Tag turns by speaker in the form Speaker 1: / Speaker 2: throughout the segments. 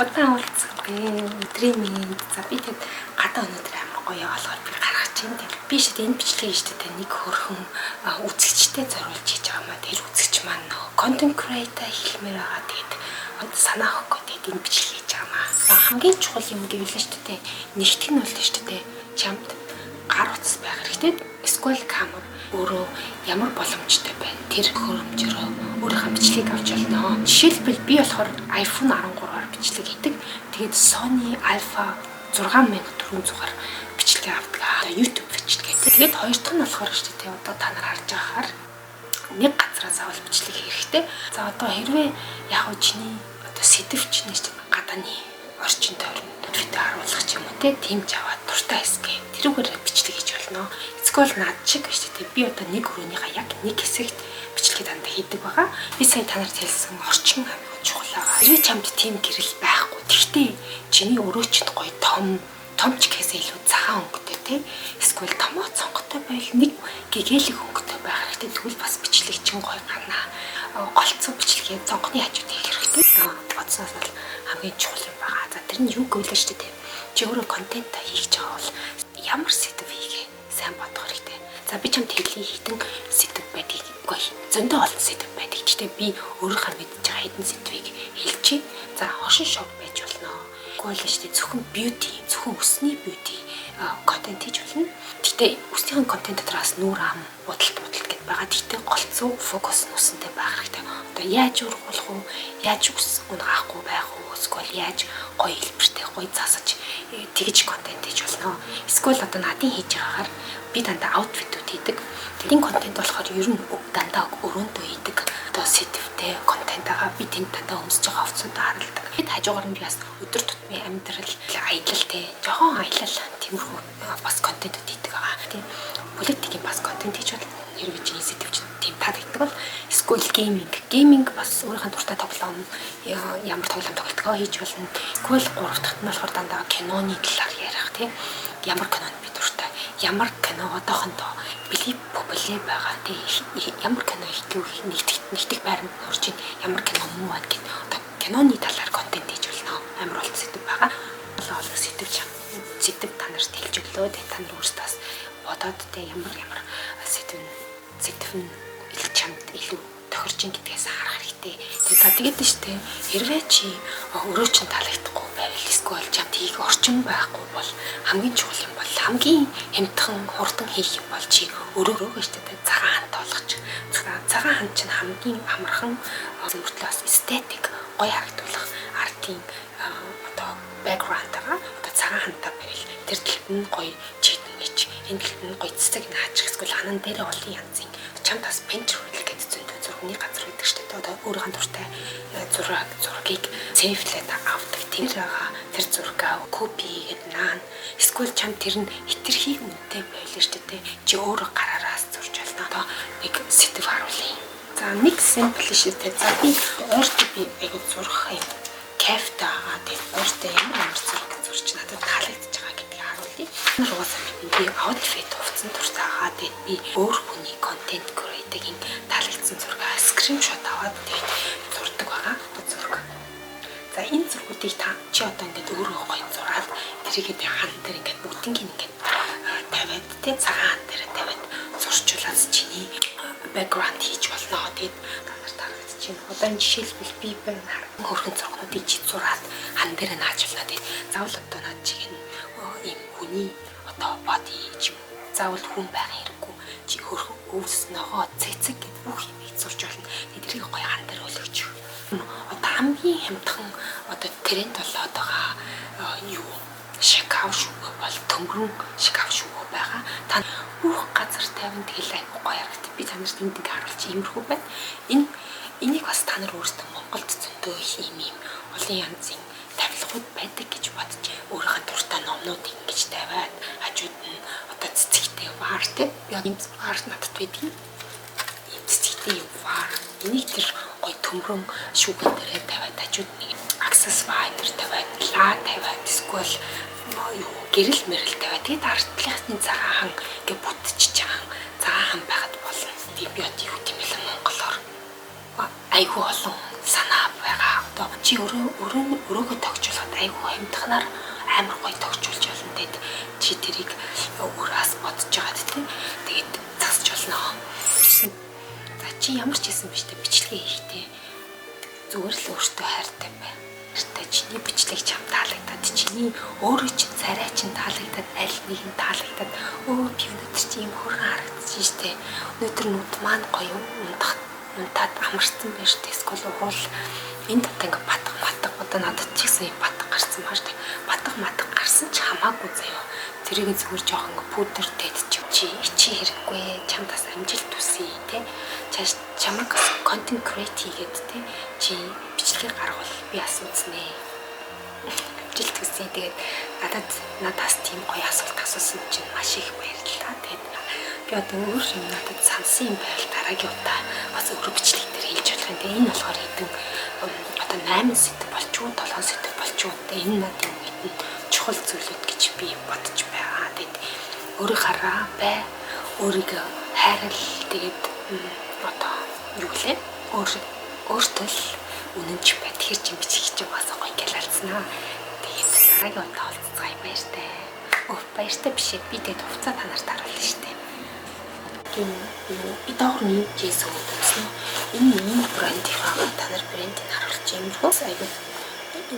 Speaker 1: Удаан уулзахгүй өдрийн минь за би тэгэд гадаа өнөдөр амар гоё болохоор би гаргаж чинь би шид энэ бичлэгийг хийжтэй нэг хөрхөн үзэгчтэй зориулж хийж байгаа маа тэр үзэгч маань content creator хэлмээр байгаа тэгэд санаа өгөхгүй тэгэд энэ бичлэгийг хийж байгаа маа хамгийн чухал юм гэвэл шүү дээ нэгтгэх нь бол шүү дээ чамд гар утас байх хэрэгтэй эсвэл камер өөрөө ямар боломжтой байна тэр хөрөмжөөрөө өөрийнхөө бичлэгийг авч болно. Жишээлбэл би болохоор iPhone 13-аар бичлэг хийдэг. Тэгээд Sony Alpha 6400-аар бичлэг авдаг. Одоо YouTube бичлэгээ. Тэгээд хоёр дахь нь болохоор шүү дээ одоо та нар харж байгаагаар нэг газраас авал бичлэг хийх хэрэгтэй. За одоо хэрвээ яг уу чиний одоо сэдв чинь шүү дээ гадааны орчин тойрон видео харуулах ч юм уу тийм ч аваад дуртай хэсгээ тэрүүгээр бичлэг хийж болно. Эсвэл над шиг шүү дээ би одоо нэг өрөөнийхөө яг нэг хэсэгт бичлэгээ дандаа хийдэг байгаа. Би сая та нарт хэлсэн орчин хамгийн чухал байгаа. Хэрвээ чамд тийм гэрэл байхгүй. Тэгтээ чиний өрөөчд гоё том ч гэхээс илүү цагаан өнгөтэй тий. Эсвэл томоо цонготой байл нэг гэгээлэг өнгөтэй байх хэрэгтэй. Тэгвэл бас бичлэг чинь гоё гарна. Голцоо бичлэгээ цонгоны хажууд хийх хэрэгтэй. Бодсоос бол хамгийн чухал юм байгаа. За тэр нь юу гэвэл шүү дээ. Чи өөрөө контент хийж байгаа бол ямар сэдв хийгээ сайн бодох хэрэгтэй. За би чамд хэлий хитэн сэдв байдгийг гоё зөндөө олон сэдв байдаг. Гэхдээ би өөрийнхөө мэдж байгаа хэдэн сэдвийг хэлчихье. За хошин шог байж болно. Тэгвэл шүү дээ зөвхөн beauty, зөвхөн өсний beauty контент хийж болно. Гэхдээ өснийхэн контент дотроос нүүр ам, будалт гэдээ байгаа. Гэхдээ голцоо фокус нүсэнтэй байх хэрэгтэй. Одоо яаж ургуулах уу? Яаж үс унгаахгүй байх уу? Эсвэл яаж гоё хэлбэртэй гоё засаж тэгж контент хийж болно. Эсвэл одоо надын хийж байгаагаар би дандаа аутфитүүд хийдэг. Тэдний контент болохоор ер нь дандаа өрөөндөө хийдэг. Одоо сэдвтэй контент байгаа. Би тэнд дандаа өмсөж байгаа хувцсуудаа харалдаг. Хэд хажуугаар нь би бас өдөр тутмын амьдрал, аялалтэй, жоохон аялал тиймэрхүү бас контентууд хийдэг байгаа. Тийм политикийн бас контент хийж бол хэрвээ чиний сэдвч тийм таадагддаг бол эсвэл гейминг бас өөрийнхөө дуртай тоглоом ямар тоглоом тоглодгоо хийж болно. Эсвэл гурав дахь нь болохоор дандаа киноны талаар ярих тийм ямар кинонд би дуртай, ямар кино одоохондоо били популяр байгаа тийм ямар кино хийх нэгтгэх байранд орж ийн ямар кино муу байна гэдэг одоо киноны талаар контент хийж болно. Амар болт сэдв байгаа. Олон сэдв та нарт хэлж өглөө та нар өөрсдөө бодоод тийм ямар сэдв нь чамд илүү тохирч ин гэдгээс харах хэрэгтэй. Тэгээд штэ хэрвээ чи өөрөө чинь таалагдахгүй байвал эсвэл чамд хийх орчин байхгүй бол хамгийн чухал юм бол хамгийн хямдхан хурдан хийх юм бол чи өөрөө штэ цагаан хант болгоч. Цагаан хант чинь хамгийн амархан мөртлөөс эстетик гоё харагдуулах артын одоо бэкграунд байгаа. Одоо цагаан хантаа байвал тэр талд нь гоё чийдэн гэж энэ талд нь гоё цэцэг наачих эсвэл анан дээрээ олон янзын чамд бас пинчрүүл гэдэг зөндөө зурганы газар байдаг шүү дээ. Одоо өөрийнхөө дуртай зургийг сейвлээд авдаг. Тэр зургаа копи гэдэг наан. Эсвэл чамд тэр нь хитрхи үнэтэй байлаа шүү дээ. Чи өөрөө гараараас зурж байна. Одоо нэг сэдв харуулъя. За нэг simple шүү дээ. За би өөртөө би айгуу зурх юм. Кафта тэгээд өөртөө ямар зураг зурч надад таалагдж байгаа гэдгийг харуулъя. Угаасаа би outfit хувцсан туртаагаа тэгээд би өөр хүний content creator-ийн таалагдсан зургаа скриншот аваад тэгээд зурдаг байгаа. Зураг. За энэ зургуудыг чи одоо ингээд өөрөө гоё зураад тэрийгээ хан дээр ингээд бүгднийг ингээд тавиад тэгээд цагаан хан дээр тавиад зурчулаад чиний бэкграунд хийж болно. Тэгээд одоо энэ жишээлбэл би байна хөрхөн зургуудыг чи зураад хан дээр нааж болно. Тэгээд заавал одоо наад чиг нь ийм хүний одоо боди ч юм заавал хүн байх хэрэггүй. Чи хөрхөн өвс ногоо цэцэг гэх бүх юмыг зурж болно. Тэгээд тэрийг гоё хан дээр өлгөж. Одоо хамгийн хямдхан одоо тренд болоод байгаа юу шикав шүүгөө бол төмрөн шикав шүүгөө байгаа. Та бүх газар тавин тэгэл айгүй гоё харагдав. Би танарт энд ингээ харуулж иймэрхүү байна. Энийг бас та нар өөрсдөө Монголд зөндөө ийм олон янзын тавилгууд байдаг гэж бодож өөрийнхөө дуртай номнууд ингэж тавиад хажууд нь одоо цэцэгтэй вар тийм юм вар надад байдаг. Ийм цэцэгтэй вар. Энийг тэр гоё төмрөн шүүгэн дээр тавиад хажууд нэг аксессуар тавиад ла тавиад эсвэл гэрэл мэрэл тавиад тэгээд артлахны цагаан гэ бүтчихэж байгаа. Цагаан байхад болно. Тийм бьюти юу юм бэ монголоор. Айгүй олон санаа байгаа. Одоо чи өөрөөгөө тогтжуулах айгүй амьдахнаар амар гоё тогтжуулж болно тэгээд чи тэрийг өөрөөс бодож байгаа тийм. Тэгээд засч болно. За чи ямар ч хэлсэн биш тэ бичлэгээ хийхдээ зүгээр л өөртөө хайртай бай. Тэ чиний бичлэг чам таалагдаад чиний өөрөө чинь царай чинь таалагдаад аль нэг нь таалагдаад өө би өнөөдөр чи юм хөргөн харагдчих штэ. Өнөөдөр нүд маань гоё унтаад амарсан байж тэ эсвэл уул энд одоо ингээ батг одоо надад ч гэсэн батг гарсан маа штэ. Батг гарсан ч хамаагүй заяа. Тэрийг зүгээр жоох ингээ пудертэйд чи хэрэггүй чамдаас амжилт хүсье тэ. Чамаг контент креат хийгээд тэ чи бичлэг гаргавал би асууцнэ. Амжилт хүсье. Тэгээд надаас тийм гоё асуулт асуусан чинь маш их баярлалаа. Тэгээд би одоо өөр юм надад сансан юм байл дараагийн удаа бас өөр бичлэг дээр хийж болох юм. Тэгээд энэ болохоор хэдэн одоо 8 сэдв болчихоо 7 сэдв болчихоо. Тэгээд энэ надад юм чухал зүйлүүд гэж би бодож байгаа. Тэгээд өөрийг хараа бай. Өөрийгөө хайрал. Тэгээд одоо юу гэлээ? Өөртөө л үнэнч бай. Тэр чинь бичих чинь бас гоё гэлалцнаа. Тэгээд дараагийн удаа уулзцгаая баяртай. Баяртай биш ээ. Би тэгээд хувцас та нарт харуулна шүү дээ. Би доогны жийс өгсөн. Энэ брендийнхаа та нар брендийг харуулж юм бол айгүй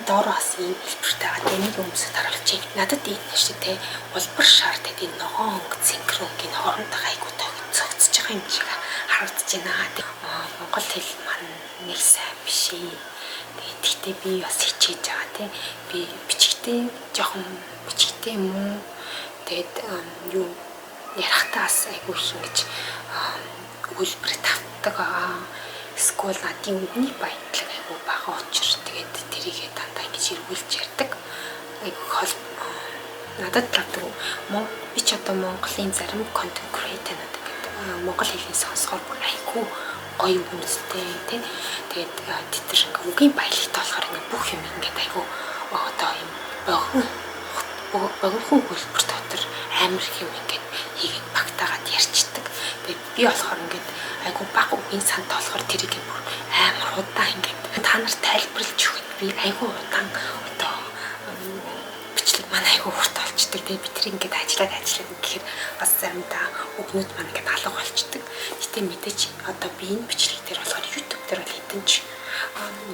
Speaker 1: доороос ийм хэлбэртэй дэмиг өмсөд харуулж надад энэ шүү дээ. Улбар шаар тэгээд энэ ногоон өнгө синхронгийн хоорондоо айгүй цогцож байгаа юм шиг харагдаж байна. Монгол хэл маань нэг сайн биш ээ. Тэгэхдээ би бас хичээж байгаа тийм. Би бичгтээ жоохон бичгтээ юм уу. Тэгээд юу ярахтаас айгүй их ингэж үйлбэр тавтдаг аа. Скул надын үгний баялаг айгүй бага учраас тэгээд тэрийгээ дандаа ингэж эргүүлж ярьдаг. Айгүй хол надад татдаг. Би ч одоо Монголын зарим контент креаторнууд гэдэг монгол хэлний сонсохоор бүр айгүй гоё үнэтэй тийм. Тэгээд тэр ингээ үгийн баялагтай болохоор ингээ бүх юм ингээ айгүй одоо юм богинохон хөлбөр дотор амар их юм ингээ хийгээд багтаагаад ярьцдаг. Тэгээд би болохоор ингээ айгүй баг үгийн санд болохоор тэрийг бүр амар удаан ингээ та нарт тайлбарлаж өгөхөд би айгүй удаан одоо бичлэг маань айгүй урт болчдөг. Тэгээд би тэр ингээ ажиллаад гэхээр бас заримдаа өгнөд маань ингээ алга болчдөг. Гэтэ мэдээч одоо би энэ бичлэг дээр болохоор YouTube дээр бол хэдэн ч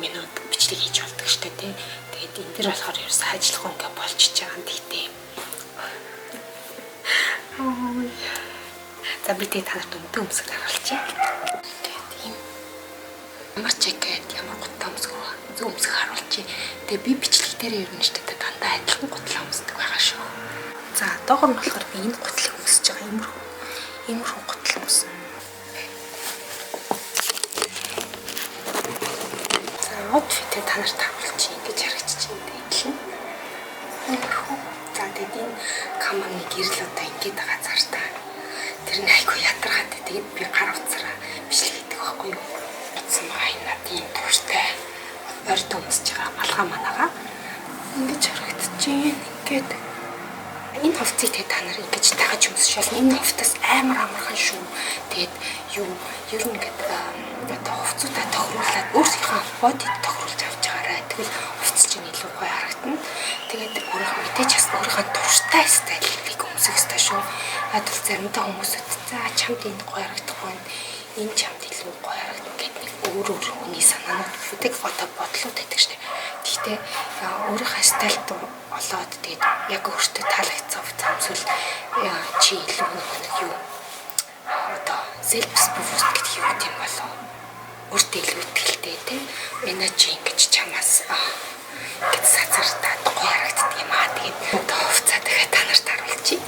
Speaker 1: минут бичлэг хийж болдог шүү дээ. Тэгээд энэ дээр болохоор ерөөсөө ажиллах ингээ болчихж байгаа юм. Тэгтээ за би тэгээд та нарт өнтөө өмсөг харуулчих. Тэгээд ийм ямар жакет ямар гутаа өмсөг харуулчих. Тэгээд би бичлэг дээр ер нь ч гэдэг дандаа адилхан гутлаа өмсдөг байгаа шүү. За доогор нь болохоор би энэ гутлыг өмсөж байгаа иймэрхүү гутал өмснө. За outfit-ээ та нарт харуулчих ингэж харагдчих юм дээ. Иймэрхүү. За тэгээд энэ камерны гэрэл одоо ингэж байгаа цартаа. Тэр нь айгүй ядаргаад тэгээд би гар утсараа бичлэг хийдэг байхгүй юу. Утсан маань надын тууштай орд өмсөж байгаа малгай манаага ингэж харагдаж байна. Ингээд энэ хувцсыг тэгээд та нар ингэж тагаж өмсөж болно. Энэ хувцас амар амархан шүү. Тэгээд юу ер нь ингээд одоо хувцсуудаа тохируулаад өөрсдийнхөө бодид тохируулж авч байгаарай. Тэгвэл хувцс чинь илүү гоё харагдана. Тэгээд өөрөө мэдээж бас өөрийнхөө турштай стайлыг өмсөх ёстой шүү. Яг л заримдаа хүмүүсүүд за чамд энэ гоё харагдахгүй байна. Энэ чамд илүү гоё харагдана гэдэг нэг өөр хүний санаанууд бүдэг одоо бодлууд байдаг шнэ. Гэхдээ өөрийнхөө стайлд олоод тэгээд яг өөртөө таалагдсан хувцас чи илүү нэг юу одоо self boost гэдэг юм тийм болов. Өөртөө илүү итгэлтэй тийм. Манай чи ингэж чамаас гэж сацартаад гоё харагддаг юм аа. Тэгээд одоо хувцас дахиад та нарт харуулчих.